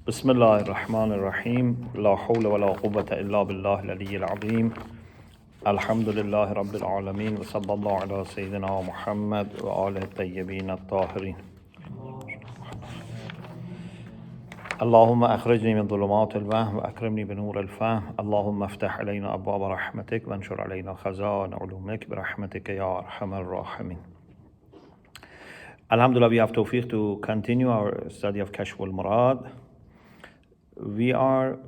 بسم الله الرحمن الرحيم لا حول ولا قوة إلا بالله العلي العظيم الحمد لله رب العالمين وصلى الله على سيدنا محمد وآله الطيبين الطاهرين اللهم أخرجني من ظلمات الوهم وأكرمني بنور الفهم اللهم افتح علينا أبواب رحمتك وانشر علينا خزائن علومك برحمتك يا أرحم الراحمين. Alhamdulillah, we have tawfiq to continue our study of Kashf al-Murad. We are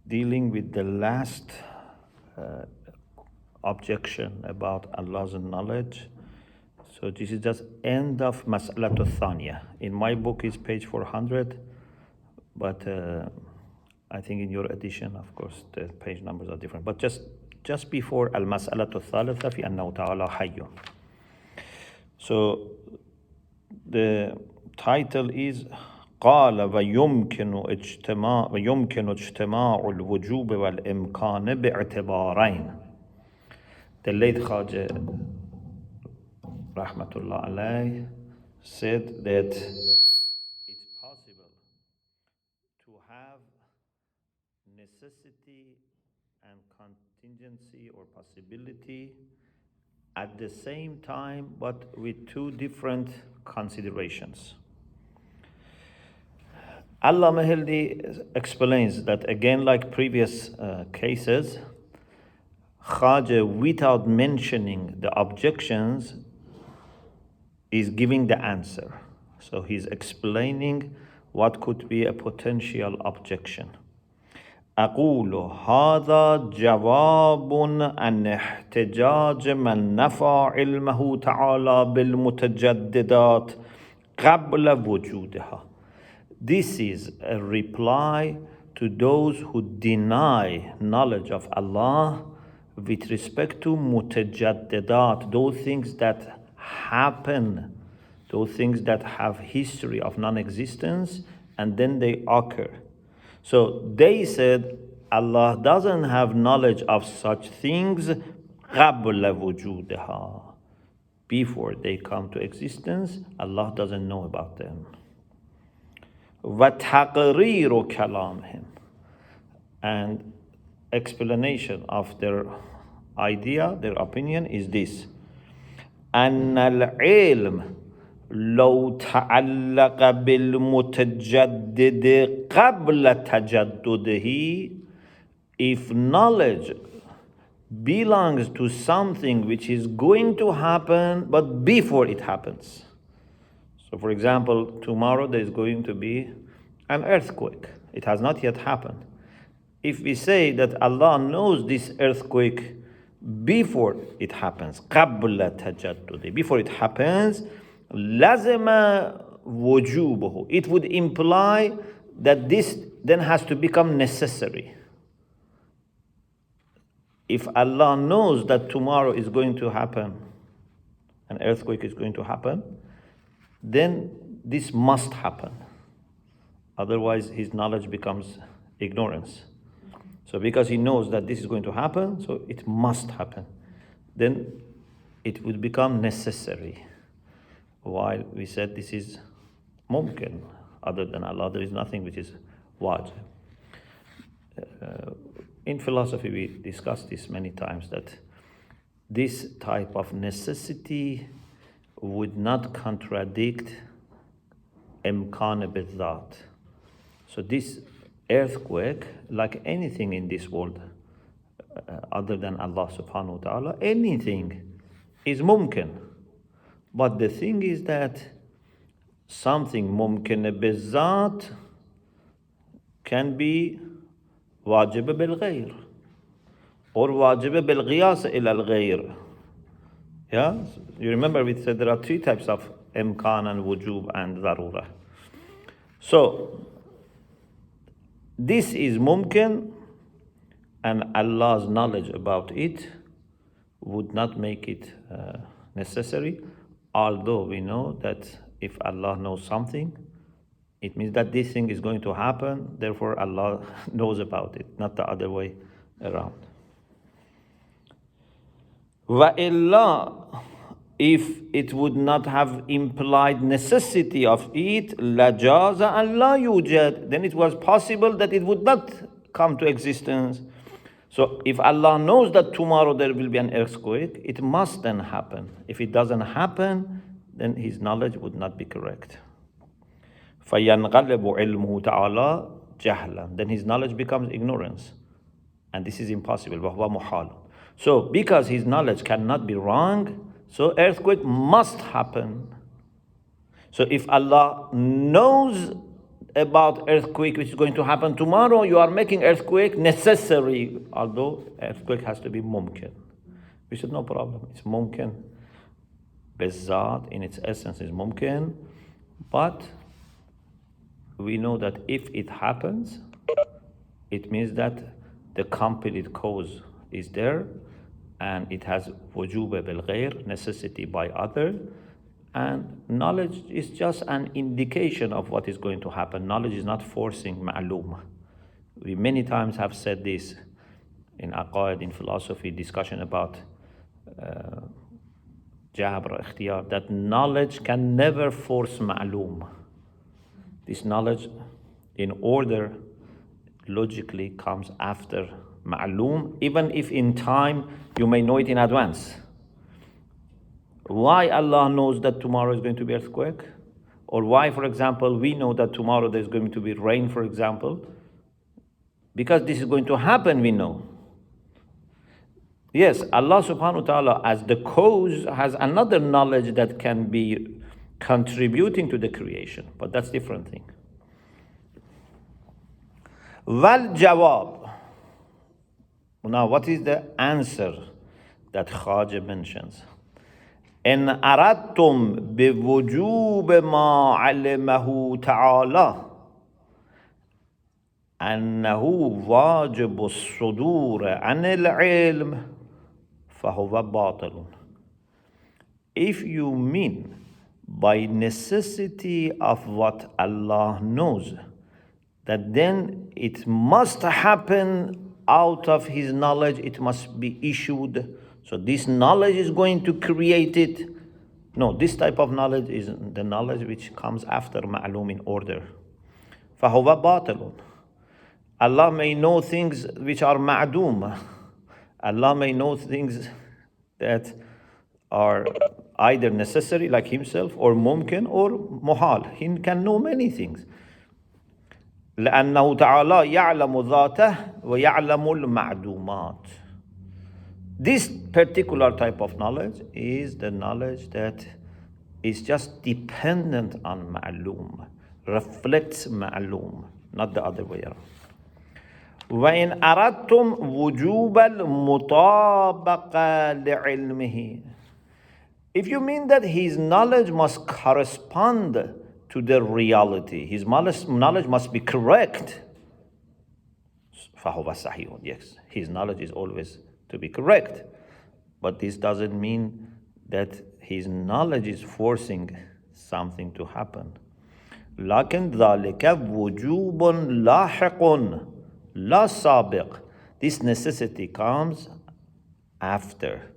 dealing with the last objection about Allah's knowledge. So this is just end of Mas'alat al-Thaniya. In my book is page 400, but I think in your edition, of course, the page numbers are different. But just before al-Mas'alat al-Thalitha fi annahu ta'ala hayyun. So the title is قال ويمكن اجتماع الوجوب والإمكان باعتبارين. The late Khaja Rahmatullah alayh said that it's possible to have necessity and contingency or possibility at the same time, but with two different considerations. Allah Mahaldi explains that again, like previous cases, Khaja, without mentioning the objections, is giving the answer. So he's explaining what could be a potential objection. أقول هذا جواب عن احتجاج من نفى علمه تعالى بالمتجددات قبل وجودها. This is a reply to those who deny knowledge of Allah with respect to mutajaddidat, those things that happen, those things that have history of non-existence and then they occur. So they said Allah doesn't have knowledge of such things قبل وجودها. Before they come to existence, Allah doesn't know about them. وَتَقْرِيرُ كَلَامِهِمْ, and explanation of their idea, their opinion is this: أَنَّ الْعِلْمِ لو تعلق بالمتجدد قبل تجدده. If knowledge belongs to something which is going to happen but before it happens. So for example, tomorrow there is going to be an earthquake. It has not yet happened. If we say that Allah knows this earthquake before it happens, قبل تجدده, before it happens, لازم وجوبه, it would imply that this then has to become necessary. If Allah knows that tomorrow is going to happen, an earthquake is going to happen, then this must happen. Otherwise, his knowledge becomes ignorance. So because he knows that this is going to happen, so it must happen. Then it would become necessary. While we said this is mumkin, other than Allah, there is nothing which is wajib. In philosophy, we discussed this many times, that this type of necessity would not contradict imkan bizat. So this earthquake, like anything in this world other than Allah subhanahu wa ta'ala, anything is mumkin. But the thing is that something mumkin bizat can be wajib bil ghayr or wajib bil qiyas ila al ghayr. Yeah, you remember we said there are three types of imkan and wujub and zarura. So this is mumkin, and Allah's knowledge about it would not make it necessary, although we know that if Allah knows something, it means that this thing is going to happen, therefore Allah knows about it, not the other way around. وَإِلَّا if it would not have implied necessity of it, لَجَازَ أَنْ لَا يُوجَدْ, then it was possible that it would not come to existence. So if Allah knows that tomorrow there will be an earthquake, it must then happen. If it doesn't happen, then His knowledge would not be correct. فَيَنْغَلِبُ عِلْمُهُ تَعَالَى جَهْلًا, then His knowledge becomes ignorance. And this is impossible. وَهُوَ مُحَالٌ. So because His knowledge cannot be wrong, so earthquake must happen. So if Allah knows about earthquake which is going to happen tomorrow, you are making earthquake necessary, although earthquake has to be mumkin. We said no problem, it's mumkin. Bizzat in its essence is mumkin, but we know that if it happens, it means that the complete cause is there, and it has wujub bil ghair, necessity by other, and knowledge is just an indication of what is going to happen. Knowledge is not forcing ma'lum. We many times have said this in aqaid, in philosophy, discussion about jabr, ikhtiyar, that knowledge can never force ma'lum. This knowledge, in order, logically comes after ma'lum, even if in time you may know it in advance. Why Allah knows that tomorrow is going to be earthquake? Or why, for example, we know that tomorrow there's going to be rain, for example? Because this is going to happen, we know. Yes, Allah subhanahu wa ta'ala as the cause has another knowledge that can be contributing to the creation, but that's different thing. Wal jawab. Now, what is the answer that Khaja mentions? إن أردتم بوجوب ما علمه تعالى أنه واجب الصدور عن العلم فهو باطل. If you mean by necessity of what Allah knows, that then it must happen out of His knowledge, it must be issued. So this knowledge is going to create it. No, this type of knowledge is the knowledge which comes after ma'lum in order. فَهُوَ بَاطِلٌ. Allah may know things which are ma'doom. Allah may know things that are either necessary like Himself, or mumkin, or muhal. He can know many things. لأنه تعالى يعلم ذاته ويعلم المعدومات. This particular type of knowledge is the knowledge that is just dependent on ma'lum, reflects ma'lum, not the other way around. وَإِنْ أَرَدْتُمْ وُجُوبَ الْمُطَابَقَةِ لِعِلْمِهِ. If you mean that his knowledge must correspond to the reality, his knowledge must be correct, فَهُوَ صَحِيحٌ. Yes, his knowledge is always to be correct, but this doesn't mean that his knowledge is forcing something to happen. لكن ذلك وجوب لاحق لا سابق. This necessity comes after,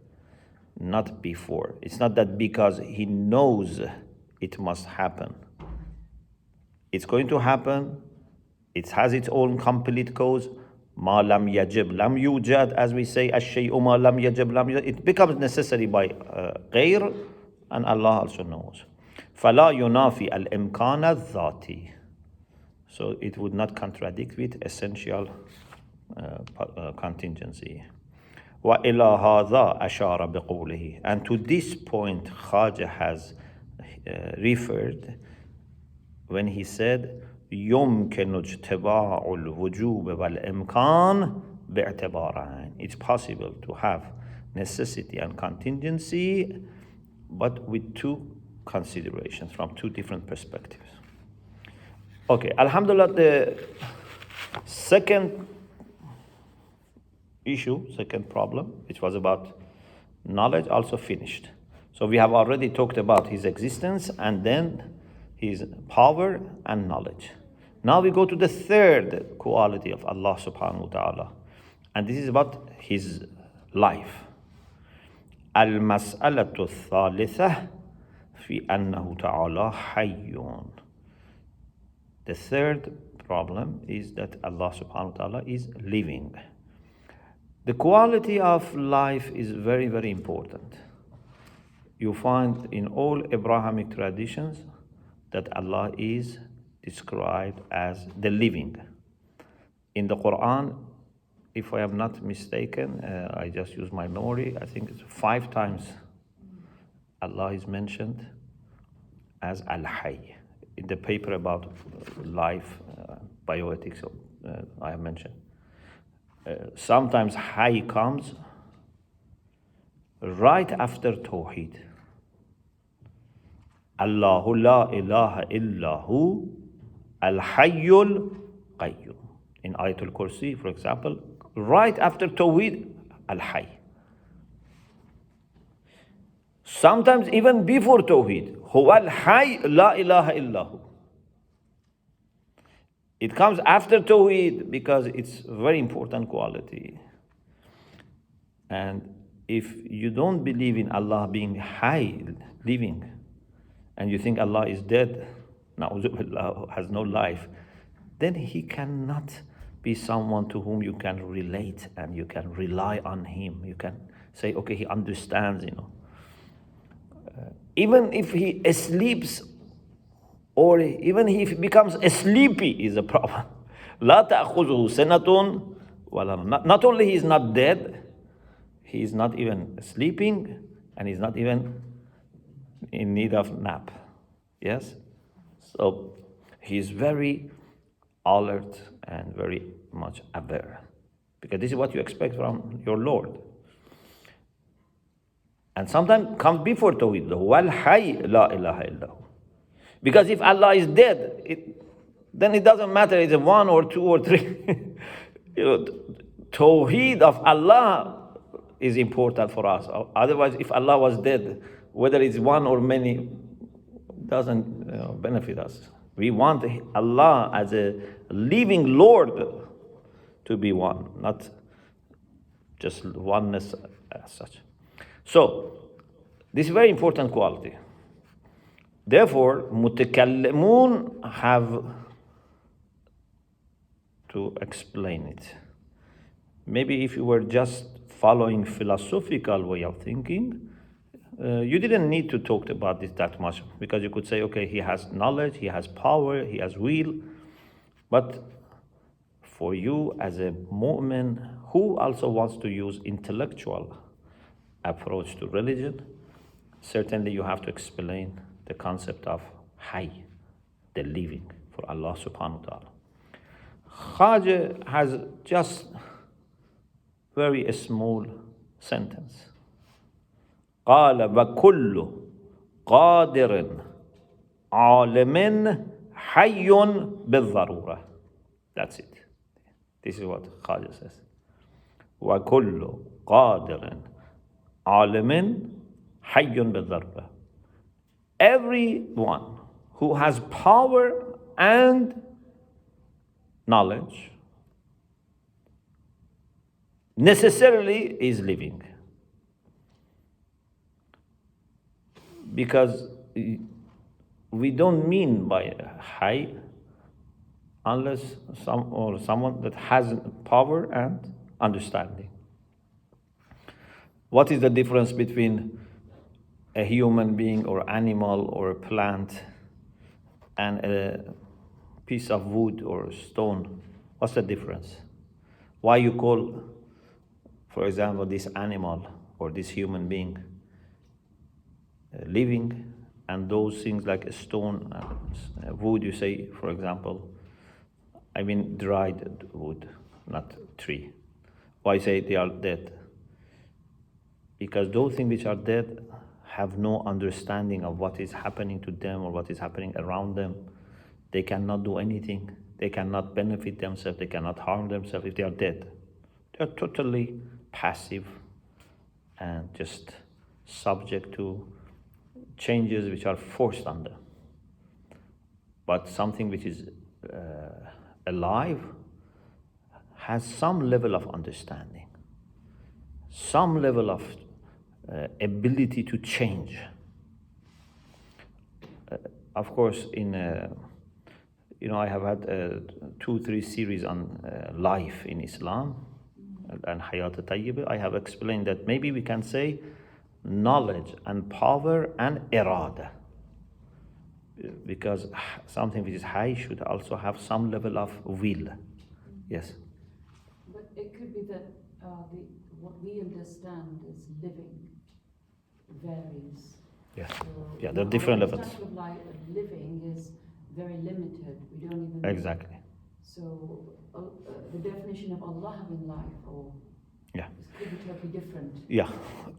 not before. It's not that because he knows it must happen. It's going to happen. It has its own complete cause. Ma lam yajib lam yujad, as we say, ash-shay'u ma lam yajib lam yujad. It becomes necessary by ghair, and Allah also knows. فَلَا يُنَافِي الْإِمْكَانَ الذَّاتِ. So it would not contradict with essential contingency. وَإِلَى هَذَا أَشَارَ بِقَوْلِهِ. And to this point Khaja has referred when he said يمكن اجتباع الوجوب والإمكان باعتبارين. It's possible to have necessity and contingency, but with two considerations from two different perspectives. Okay, Alhamdulillah, the second issue, second problem, which was about knowledge, also finished. So we have already talked about his existence and then his power and knowledge. Now we go to the third quality of Allah subhanahu wa ta'ala, and this is about his life. المسألة الثالثة في أنه تعالى حي. The third problem is that Allah subhanahu wa ta'ala is living. The quality of life is very, very important. You find in all Abrahamic traditions that Allah is described as the living. In the Quran, if I am not mistaken, I just use my memory, I think it's 5 times Allah is mentioned as Al-Hayy. In the paper about life, bioethics, I have mentioned. Sometimes Hayy comes right after Tawheed. Allahu la ilaha illahu al-Hayyul Qayyum. In Ayatul Kursi, for example, right after Tawheed, Al-Hayy. Sometimes even before Tawheed, Huwa al-Hayy la ilaha illahu. It comes after Tawheed because it's a very important quality. And if you don't believe in Allah being Hayy, living, and you think Allah is dead, na'udzubillah, has no life, then He cannot be someone to whom you can relate and you can rely on Him. You can say, okay, He understands, Even if He sleeps, or even if He becomes sleepy, is a problem. لا تأخذه سنة ولا نوم. Not only He is not dead, He is not even sleeping, and He's not even in need of nap. Yes? So He is very alert and very much aware, because this is what you expect from your Lord. And sometimes comes before Tawheed, wal hayy la ilaha illahu. Because if Allah is dead, then it doesn't matter it's 1 or 2 or 3. Tawheed of Allah is important for us. Otherwise, if Allah was dead, whether it's 1 or many, doesn't benefit us. We want Allah as a living Lord to be one, not just oneness as such. So, this is a very important quality. Therefore, mutakallimun have to explain it. Maybe if you were just following philosophical way of thinking, you didn't need to talk about this that much, because you could say, okay, He has knowledge, He has power, He has will. But for you as a mu'min who also wants to use intellectual approach to religion, certainly you have to explain the concept of Hayy, the living, for Allah subhanahu wa ta'ala. Khaja has just very small sentence. قال وكل قادر عالم حي بالضرورة. That's it. This is what Khaja says. وكل قادر عالم حي بالضرورة. Everyone who has power and knowledge necessarily is living. Because we don't mean by Hayy unless someone that has power and understanding. What is the difference between a human being or animal or a plant and a piece of wood or stone? What's the difference? Why you call, for example, this animal or this human being living, and those things like a stone, wood, you say, for example, I mean dried wood, not tree. Why say they are dead? Because those things which are dead have no understanding of what is happening to them or what is happening around them. They cannot do anything. They cannot benefit themselves. They cannot harm themselves if they are dead. They are totally passive and just subject to changes which are forced on them. But something which is alive has some level of understanding, some level of ability to change. Of course, I have had 2-3 series on life in Islam and Hayat Tayyibah. I have explained that maybe we can say knowledge and power and irada, because something which is high should also have some level of will. Yes. But it could be that what we understand as living varies. Yes. So Yeah, there are different levels. The of life of living is very limited. We don't even exactly. So the definition of Allah having life, or yeah, could be totally different. Yeah.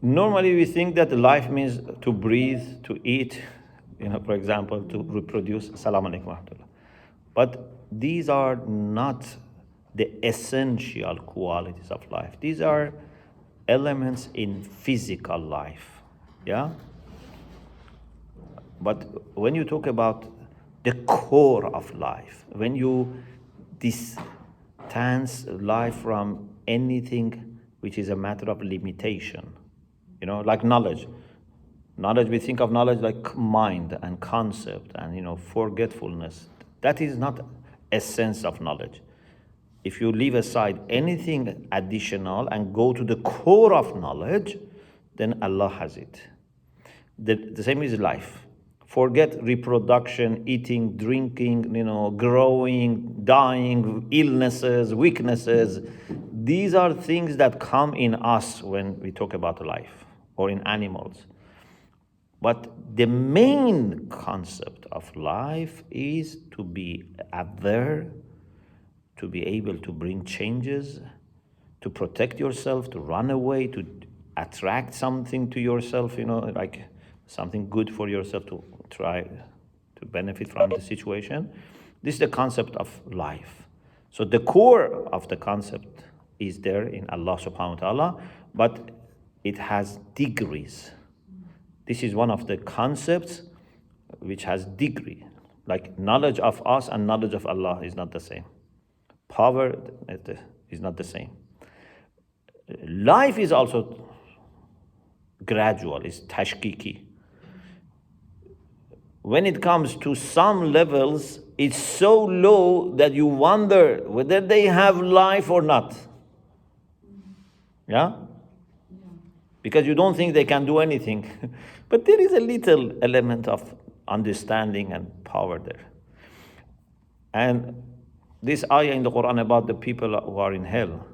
Normally we think that life means to breathe, to eat, for example, to reproduce. Assalamu alaikum wa rahmatullah. But these are not the essential qualities of life. These are elements in physical life. Yeah? But when you talk about the core of life, when you distance life from anything which is a matter of limitation, like knowledge. Knowledge, we think of knowledge like mind and concept and, forgetfulness. That is not essence of knowledge. If you leave aside anything additional and go to the core of knowledge, then Allah has it. The same is life. Forget reproduction, eating, drinking, growing, dying, illnesses, weaknesses. These are things that come in us when we talk about life, or in animals. But the main concept of life is to be aware, to be able to bring changes, to protect yourself, to run away, to attract something to yourself, like something good for yourself, to try to benefit from the situation. This is the concept of life. So the core of the concept is there in Allah subhanahu wa ta'ala, but it has degrees. This is one of the concepts which has degree. Like knowledge of us and knowledge of Allah is not the same. Power is not the same. Life is also gradual, it's tashkiki. When it comes to some levels, it's so low that you wonder whether they have life or not. Yeah? Because you don't think they can do anything. But there is a little element of understanding and power there. And this ayah in the Quran about the people who are in hell,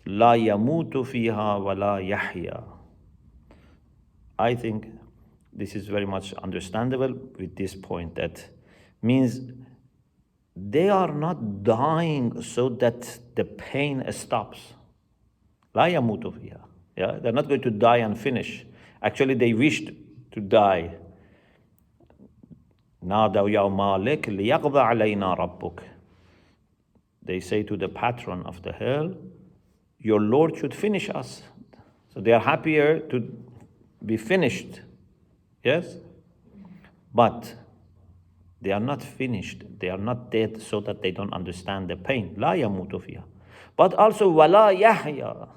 La yamutu fiha wa la yahya. I think this is very much understandable with this point. That means they are not dying so that the pain stops. La yamutu fiha. Yeah, they're not going to die and finish. Actually, they wished to die. نادوا يا مالك ليقضى علينا ربك. They say to the patron of the hell, your Lord should finish us. So they are happier to be finished. Yes? But they are not finished. They are not dead so that they don't understand the pain. لا يموت فيها. But also ولا يحيا.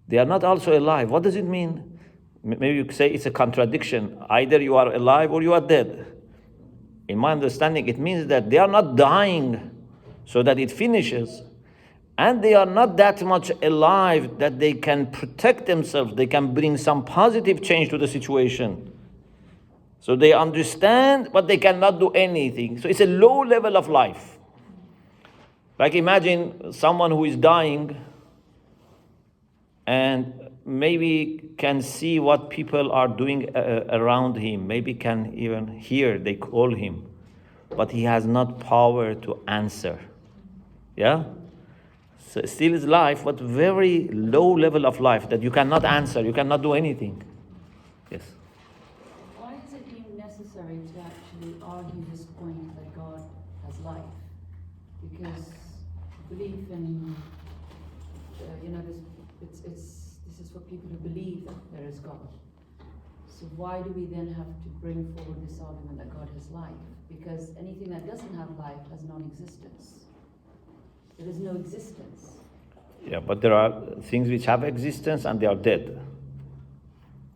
They are not also alive. What does it mean? Maybe you say it's a contradiction. Either you are alive or you are dead. In my understanding, it means that they are not dying so that it finishes. And they are not that much alive that they can protect themselves. They can bring some positive change to the situation. So they understand, but they cannot do anything. So it's a low level of life. Like imagine someone who is dying and maybe can see what people are doing around him. Maybe can even hear, they call him. But he has not power to answer. Yeah? So still is life, but very low level of life that you cannot answer, you cannot do anything. Yes? Why is it deemed necessary to actually argue this point that God has life? Because belief in, this is for people who believe that there is God. So why do we then have to bring forward this argument that God has life? Because anything that doesn't have life has non-existence. There is no existence. Yeah, but there are things which have existence and they are dead.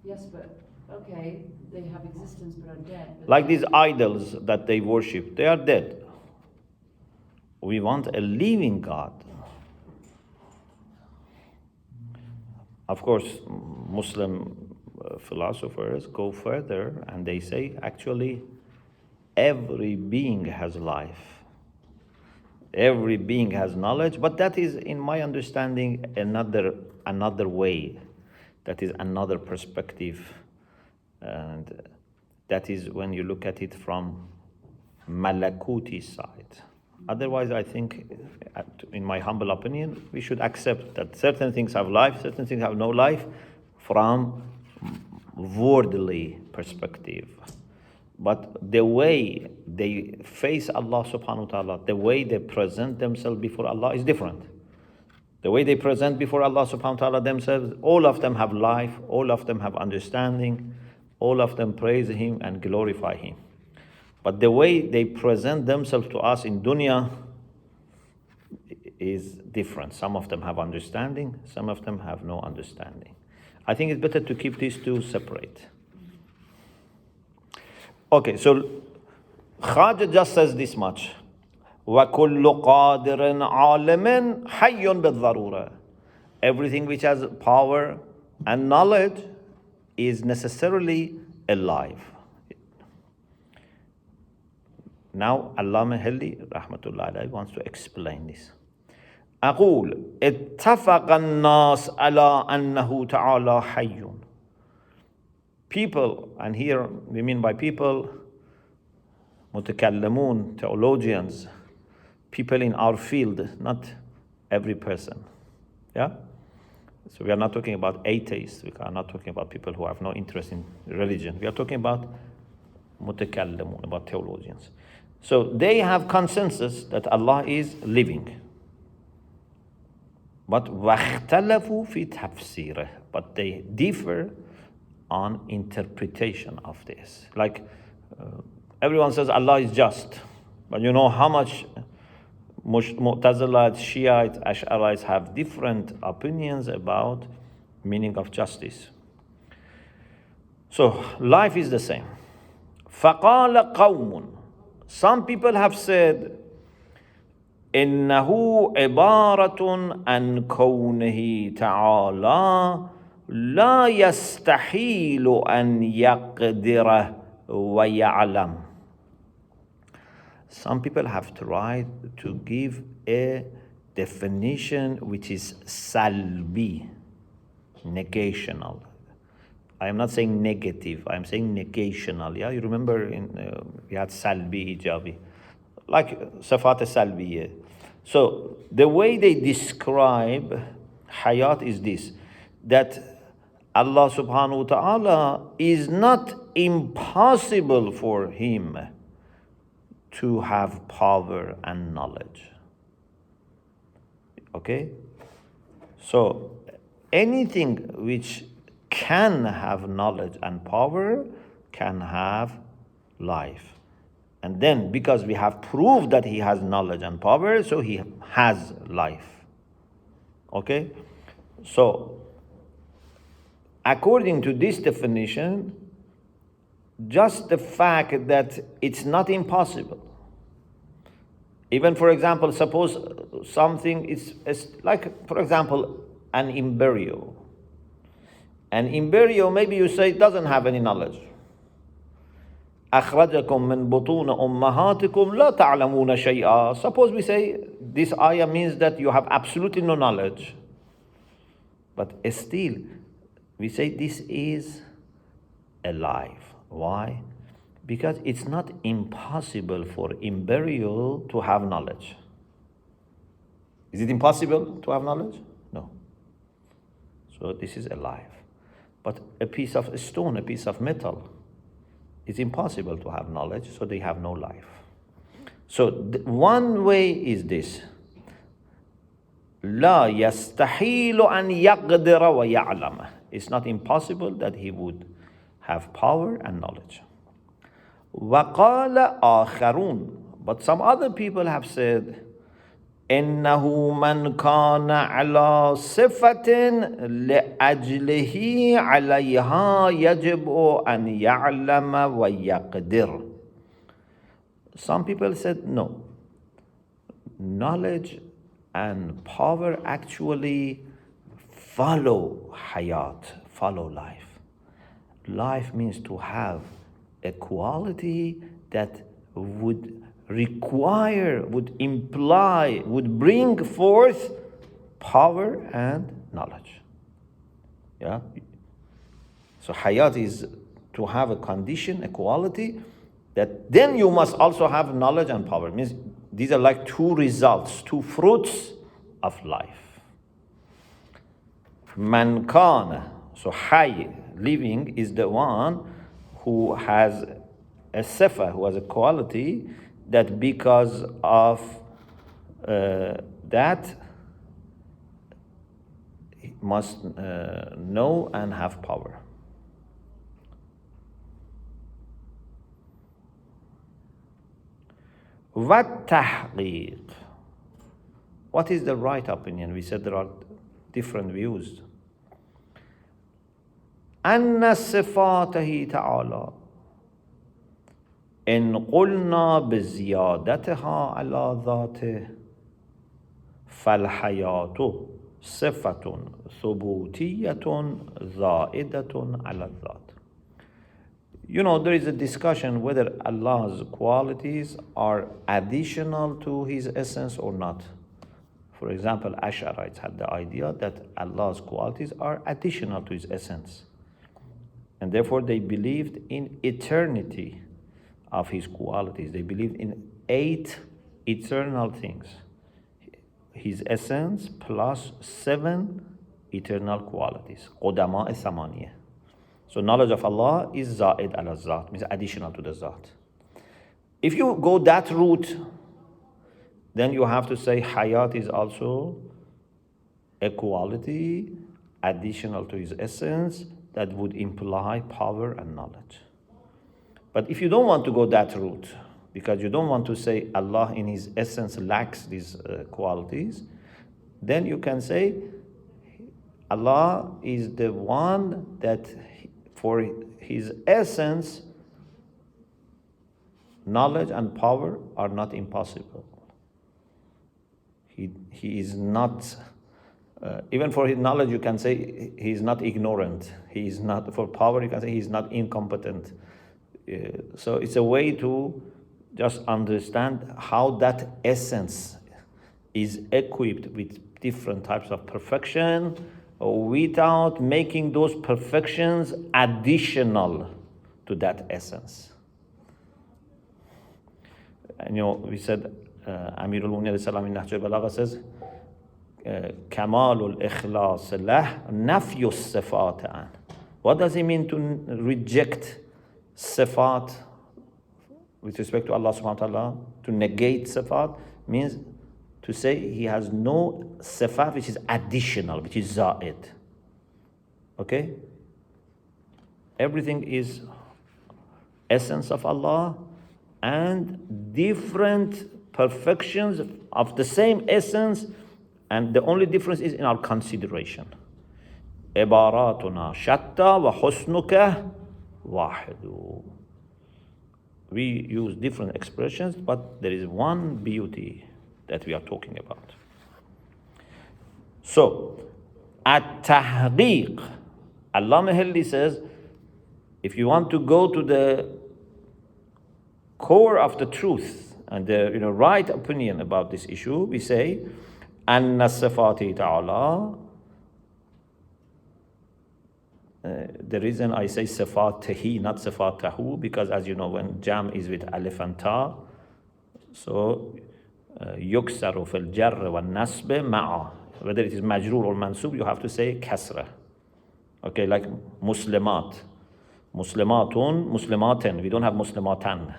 Yes, but, okay, they have existence but are dead. But Like these idols that they worship, they are dead. We want a living God. Of course, Muslim philosophers go further and they say actually every being has life. Every being has knowledge, but that is, in my understanding, another way. That is another perspective. And that is when you look at it from Malakuti side. Otherwise, I think, in my humble opinion, we should accept that certain things have life, certain things have no life from worldly perspective. But the way they face Allah subhanahu wa ta'ala, the way they present themselves before Allah is different. The way they present before Allah subhanahu wa ta'ala themselves, all of them have life, all of them have understanding, all of them praise Him and glorify Him. But the way they present themselves to us in dunya is different. Some of them have understanding, some of them have no understanding. I think it's better to keep these two separate. Okay, so Khaja just says this much. وَكُلُّ قَادِرٍ عَالِمٍ حَيٌّ بِالضَّرُورَةِ. Everything which has power and knowledge is necessarily alive. Now, Allama Hilli, rahmatullah alayhi, wants to explain this. أقول اتفق الناس على أنه تعالى حي. People, and here we mean by people, mutakallamun, theologians, people in our field, not every person. Yeah? So we are not talking about atheists, we are not talking about people who have no interest in religion. We are talking about mutakallamun, about theologians. So they have consensus that Allah is living. But وَاخْتَلَفُوا فِي تَفْسِيرِهِ. But they differ on interpretation of this. Like everyone says Allah is just. But you know how much Mu'tazilites, Shiites, Ash'arites have different opinions about meaning of justice. So life is the same. فَقَالَ قَوْمٌ. Some people have said إنه عبارة عن كونه تعالى لا يستحيل أن يقدر ويعلم. Some people have tried to give a definition which is salbi, negational. I am not saying negative, I am saying negational. Yeah, you remember we had salbi, ijabi, like sifat salbiya. So the way they describe hayat is this, that Allah subhanahu wa ta'ala is not impossible for Him to have power and knowledge. Okay? So anything which can have knowledge and power can have life. And then, because we have proved that He has knowledge and power, so He has life. Okay? So, according to this definition, just the fact that it's not impossible. Even, for example, suppose something is like, for example, an embryo. An embryo, maybe you say, doesn't have any knowledge. أخرجكم من بطون أمهاتكم لا تعلمون شيئا. Suppose we say this ayah means that you have absolutely no knowledge. But still, we say this is alive. Why? Because it's not impossible for embryo to have knowledge. Is it impossible to have knowledge? No. So this is alive. But a piece of stone, a piece of metal, it's impossible to have knowledge, so they have no life. So one way is this. لا يستحيل أن يقدر ويعلم. It's not impossible that He would have power and knowledge. وقال آخرون. But some other people have said إنه من كان على صفة لأجله عليها يجب أن يعلم ويقدر. Some people said no. Knowledge and power actually follow hayat, follow life. Life means to have a quality that would require, would imply, would bring forth power and knowledge. Yeah? So hayat is to have a condition, a quality, that then you must also have knowledge and power. It means these are like two results, two fruits of life. Man kana, so hay, living, is the one who has a sifa, who has a quality that because of that he must know and have power. وَالتَّحْقِيقِ. What is the right opinion? We said there are different views. أن صفاته تعالى إن قلنا بزيادتها على ذاته فالحياة صفة ثبوتية زائدة على الذات. You know, there is a discussion whether Allah's qualities are additional to His essence or not. For example, Ash'arites had the idea that Allah's qualities are additional to His essence. And therefore they believed in eternity of His qualities. They believed in 8 eternal things. His essence plus 7 eternal qualities. Qudama Thamaniya. So knowledge of Allah is Za'id ala Zat, means additional to the Zat. If you go that route, then you have to say Hayat is also a quality additional to His essence that would imply power and knowledge. But if you don't want to go that route, because you don't want to say Allah in His essence lacks these qualities, then you can say Allah is the one that for His essence, knowledge and power are not impossible. He is not, even for His knowledge you can say He is not ignorant. He is not, for power you can say He is not incompetent. So it's a way to just understand how that essence is equipped with different types of perfection without making those perfections additional to that essence. And we said, Amirul Mu'minin Salam in Nahj al-Balagha says, Kamal al-Ikhlas lah nafyu sifat an. What does it mean to reject sifat with respect to Allah subhanahu wa ta'ala? To negate sifat means to say He has no sifat which is additional, which is za'id. Okay? Everything is essence of Allah and different perfections of the same essence, and the only difference is in our consideration. Ibaratuna shatta wa husnuka wahidu. We use different expressions, but there is one beauty that we are talking about. So, at-tahqiq, Allama Hilli says, if you want to go to the core of the truth and the right opinion about this issue, we say, anna sifati ta'ala. The reason I say sifatihi, not sifatahu, because as you know, when jam is with alif and ta, so yuksaru fil jarr wal nasb ma'a. Whether it is majrur or mansub, you have to say kasra. Okay, like muslimat, muslimatun, muslimatin. We don't have muslimatan.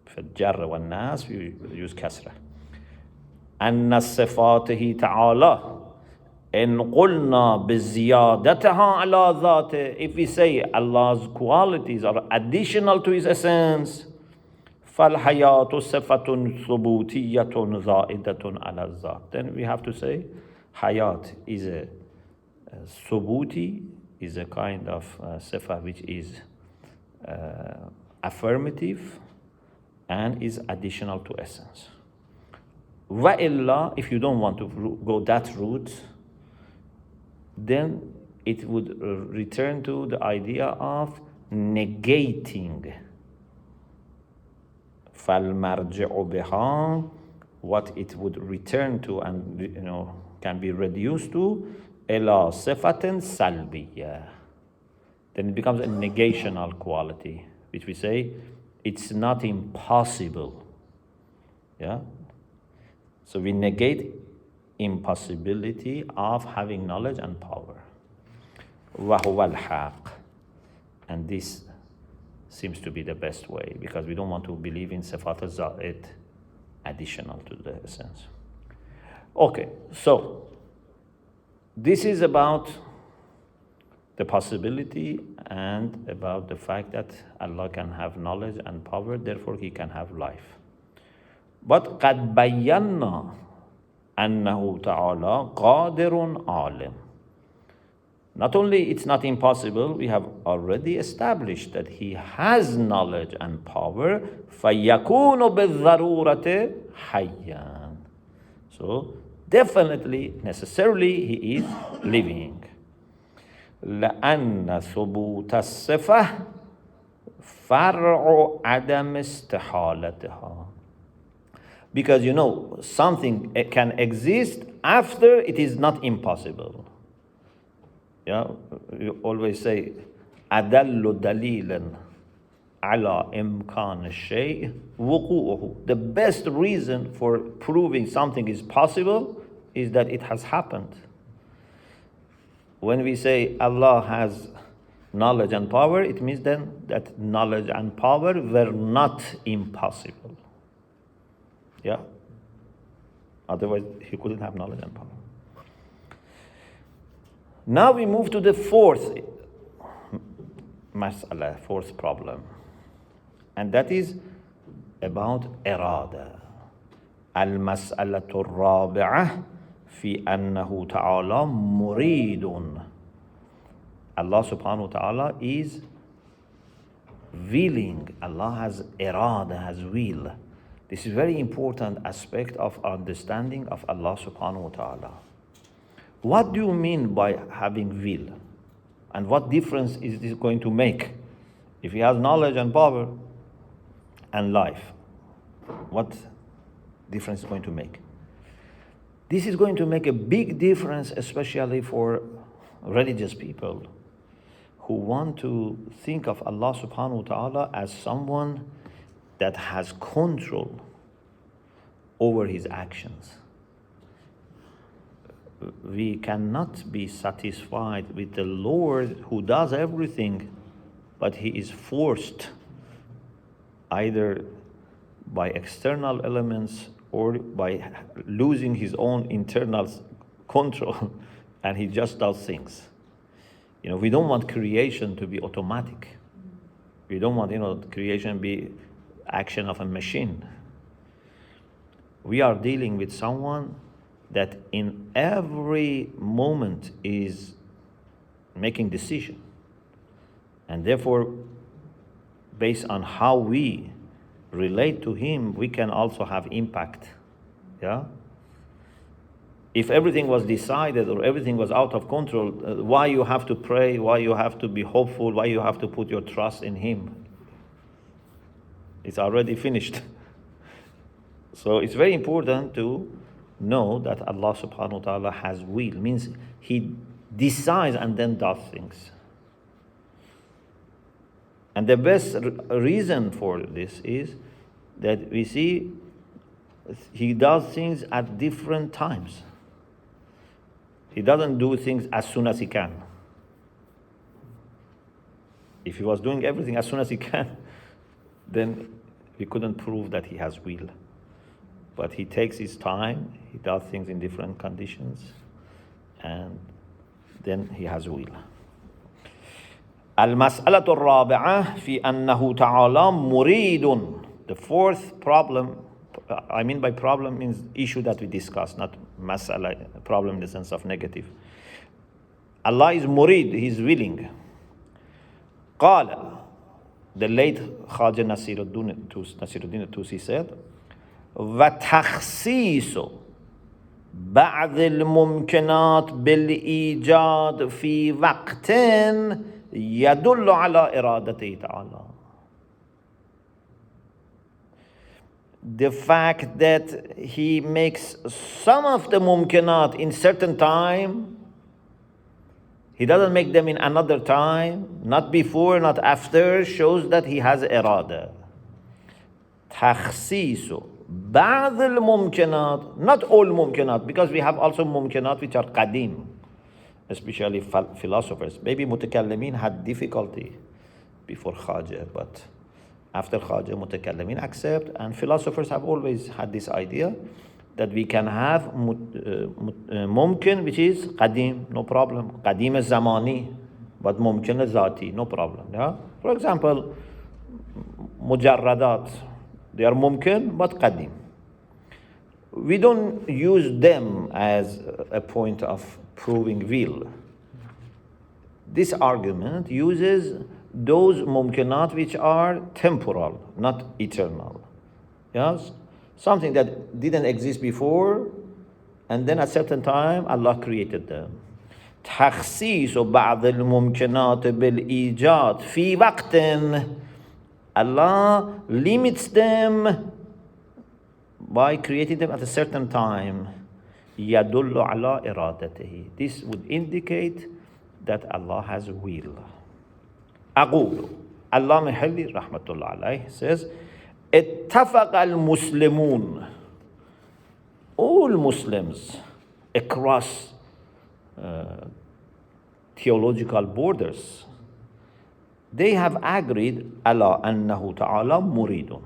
Fil jarr wal nas, we use kasra. Anna sifatihi ta'ala. إن قلنا بزيادتها على ذاته, if we say Allah's qualities are additional to His essence, فَالْحَيَاةُ صِفَةٌ ثُبُوتِيَّةٌ زَائِدَةٌ عَلَى الذَّاتِ. Then we have to say hayat is a thubuti, is a kind of sifa which is affirmative and is additional to essence. وَإِلَّا, if you don't want to go that route, then it would return to the idea of negating فَالْمَرْجِعُ بِهَا, what it would return to and can be reduced to إِلَى صِفَةٍ سَلْبِيَّةٍ. Then it becomes a negational quality, which we say it's not impossible. Yeah. So we negate impossibility of having knowledge and power. وَهُوَ الْحَقِّ. And this seems to be the best way, because we don't want to believe in sifat al-za'id additional to the essence. Okay, so this is about the possibility and about the fact that Allah can have knowledge and power, therefore He can have life. But قَدْ بَيَّنَّا أَنَّهُ تَعَالَى قَادِرٌ عَالِمٌ. Not only it's not impossible, we have already established that He has knowledge and power. فَيَكُونُ بِالضَّرُورَةِ حَيًّا. So definitely, necessarily, He is living. لأن ثبوت الصفة فرع عدم استحالتها. Because something can exist after it is not impossible. Yeah, you always say أدل دليلا على إمكان الشيء وقوعه. The best reason for proving something is possible is that it has happened. When we say Allah has knowledge and power, it means then that knowledge and power were not impossible. Yeah? Otherwise, He couldn't have knowledge and power. Now we move to the fourth mas'ala, fourth problem. And that is about irada. Al-mas'alatu al-rabi'ah fi annahu ta'ala muridun. Allah subhanahu wa ta'ala is willing. Allah has irada, has will. This is a very important aspect of understanding of Allah subhanahu wa ta'ala. What do you mean by having will? And what difference is this going to make? If He has knowledge and power and life, what difference is it going to make? This is going to make a big difference, especially for religious people who want to think of Allah subhanahu wa ta'ala as someone that has control over His actions. We cannot be satisfied with the Lord who does everything, but He is forced either by external elements or by losing His own internal control, and He just does things. We don't want creation to be automatic. We don't want creation be action of a machine. We are dealing with someone that in every moment is making decision. And therefore, based on how we relate to Him, we can also have impact. Yeah? If everything was decided or everything was out of control, why you have to pray, why you have to be hopeful, why you have to put your trust in Him? It's already finished. So it's very important to know that Allah subhanahu wa ta'ala has will, means He decides and then does things. And the best reason for this is that we see He does things at different times. He doesn't do things as soon as He can. If He was doing everything as soon as He can, then we couldn't prove that He has will. But He takes His time, He does things in different conditions, and then He has will. المسألة الرابعة في أنه تعالى مريد the fourth problem, I mean by problem means issue that we discuss, not masala, problem in the sense of negative. Allah is murid, He is willing. قال, the late Khaja Nasiruddin Tusi said, وَتَخْصِيصُ بعض الممكنات بالإيجاد في وقت يدل على إرادته تعالى. The fact that He makes some of the mumkinat in certain time, He doesn't make them in another time, not before, not after, shows that He has irada. تخصيص بعض الممكنات, not all mumkinat, because we have also mumkinat which are qadim, especially philosophers. Maybe mutakallimin had difficulty before Khaja, but after Khaja, mutakallimin accept, and philosophers have always had this idea that we can have mumkin which is qadim, no problem. Qadim zamani, but mumkin zati, no problem. Yeah? For example, mujarradat, they are mumkin but qadim. We don't use them as a point of proving will. This argument uses those mumkinat which are temporal, not eternal. Yes? Something that didn't exist before, and then at a certain time Allah created them. تخصيص بعض الممكنات بالإيجاد في وقت, Allah limits them by creating them at a certain time. يدل على إرادته. This would indicate that Allah has will. أقول, Allah محلي رحمة الله عليه says, اتفق المسلمون, all Muslims across theological borders, they have agreed على أنه تعالى مريد.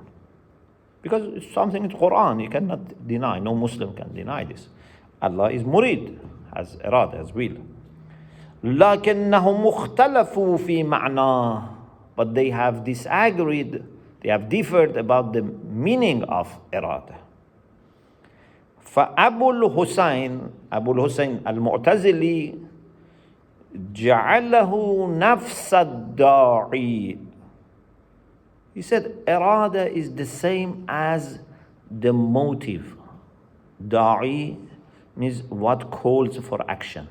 Because it's something in the Quran, you cannot deny, no Muslim can deny this. Allah is murid, has irad, has will. لكنهم مختلفوا في معناه, but they have disagreed, they have differed about the meaning of irada. فأبو الحسين المعتزلي جعله نفس الداعي. He said irada is the same as the motive. Da'i means what calls for action.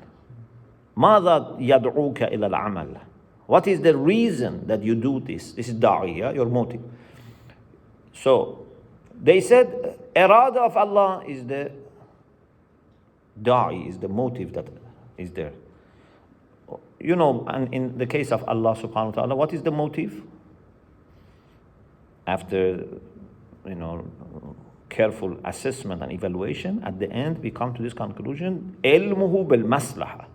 ماذا يدعوك إلى العمل? What is the reason that you do this? This is da'i, yeah? Your motive. So they said irada of Allah is the da'i, is the motive that is there. You know, and in the case of Allah subhanahu wa ta'ala, what is the motive? After, careful assessment and evaluation, at the end we come to this conclusion: ilmuhu bil maslaha,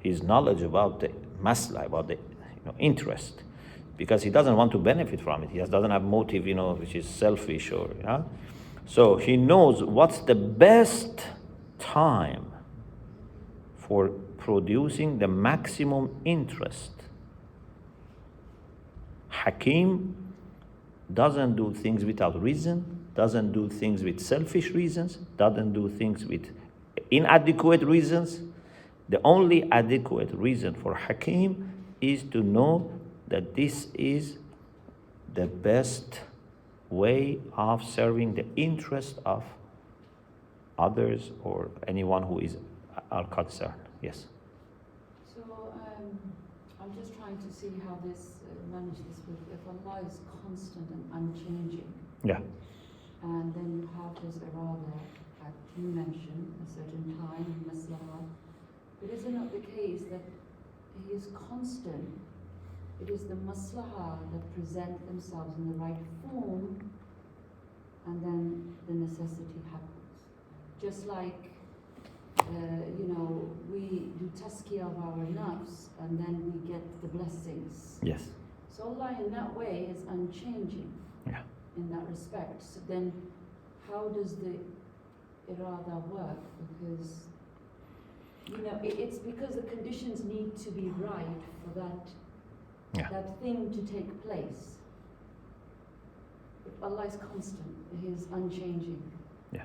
his knowledge about the maslaha, about the interest, because he doesn't want to benefit from it. He doesn't have motive, which is selfish or yeah. So he knows what's the best time for producing the maximum interest. Hakim doesn't do things without reason, doesn't do things with selfish reasons, doesn't do things with inadequate reasons. The only adequate reason for Hakim is to know that this is the best way of serving the interest of others or anyone who is our concern. Yes. So I'm just trying to see how this manage this with if Allah is constant and unchanging. Yeah. And then you have this irada that you mentioned, a certain time, maslaha. But is it not the case that He is constant? It is the maslaha that present themselves in the right form, and then the necessity happens. Just like, we do tazkiyah of our nafs, and then we get the blessings. Yes. So Allah in that way is unchanging. Yeah. In that respect. So then how does the irada work? Because it's because the conditions need to be right for that thing to take place. But Allah is constant. He is unchanging. Yeah.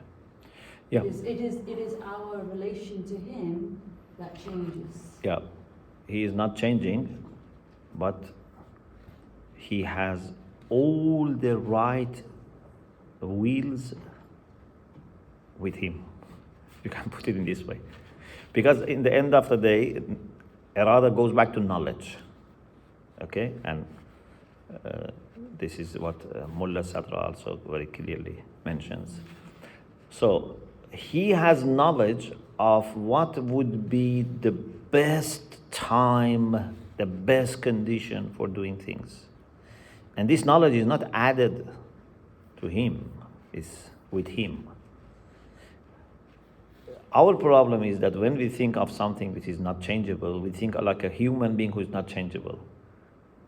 Yeah. It is our relation to Him that changes. Yeah. He is not changing, but He has all the right wheels with Him. You can put it in this way. Because in the end of the day, irada goes back to knowledge. Okay? And this is what Mullah Sadra also very clearly mentions. So he has knowledge of what would be the best time, the best condition for doing things. And this knowledge is not added to him, it's with him. Our problem is that when we think of something which is not changeable, we think like a human being who is not changeable.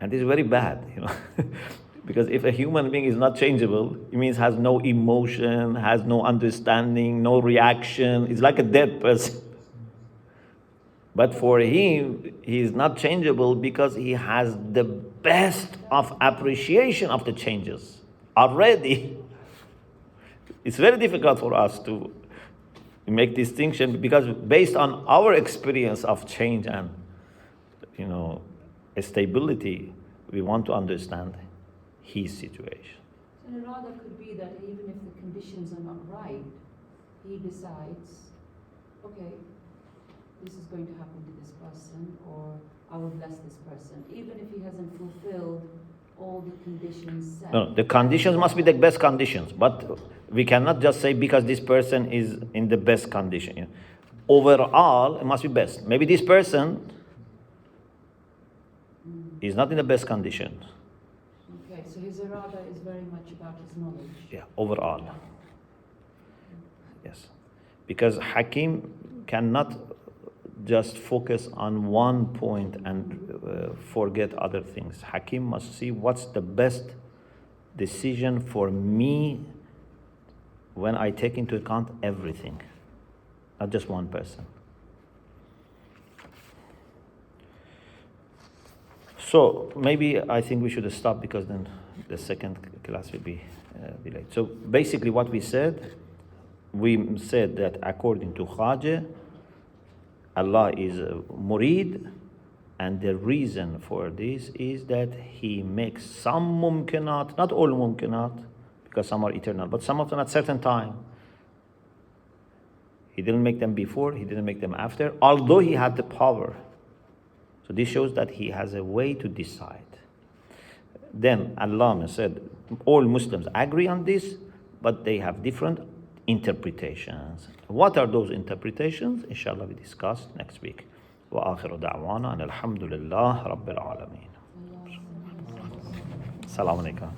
And this is very bad, because if a human being is not changeable, it means has no emotion, has no understanding, no reaction. It's like a dead person. But for him, he is not changeable because he has the best of appreciation of the changes already. It's very difficult for us to make distinction because based on our experience of change and stability, we want to understand his situation. So it rather could be that even if the conditions are not right, he decides, okay, this is going to happen to this person, or I will bless this person, even if he hasn't fulfilled all the conditions set. No, the conditions must be the best conditions, but we cannot just say because this person is in the best condition. Overall, it must be best. Maybe this person is not in the best condition. Okay, so his irada is very much about his knowledge. Yeah, overall. Yes. Because Hakim cannot just focus on one point and forget other things. Hakim must see what's the best decision for me when I take into account everything, not just one person. So maybe I think we should stop because then the second class will be delayed. So basically what we said that according to Khaja, Allah is Murid, and the reason for this is that He makes some mumkinat, not all mumkinat, because some are eternal, but some of them at certain time. He didn't make them before, He didn't make them after, although He had the power. So this shows that He has a way to decide. Then Allah said, all Muslims agree on this, but they have different interpretations. What are those interpretations? Inshallah we discuss next week. وآخر دعوانا أن الحمد لله رب العالمين. السلام عليكم.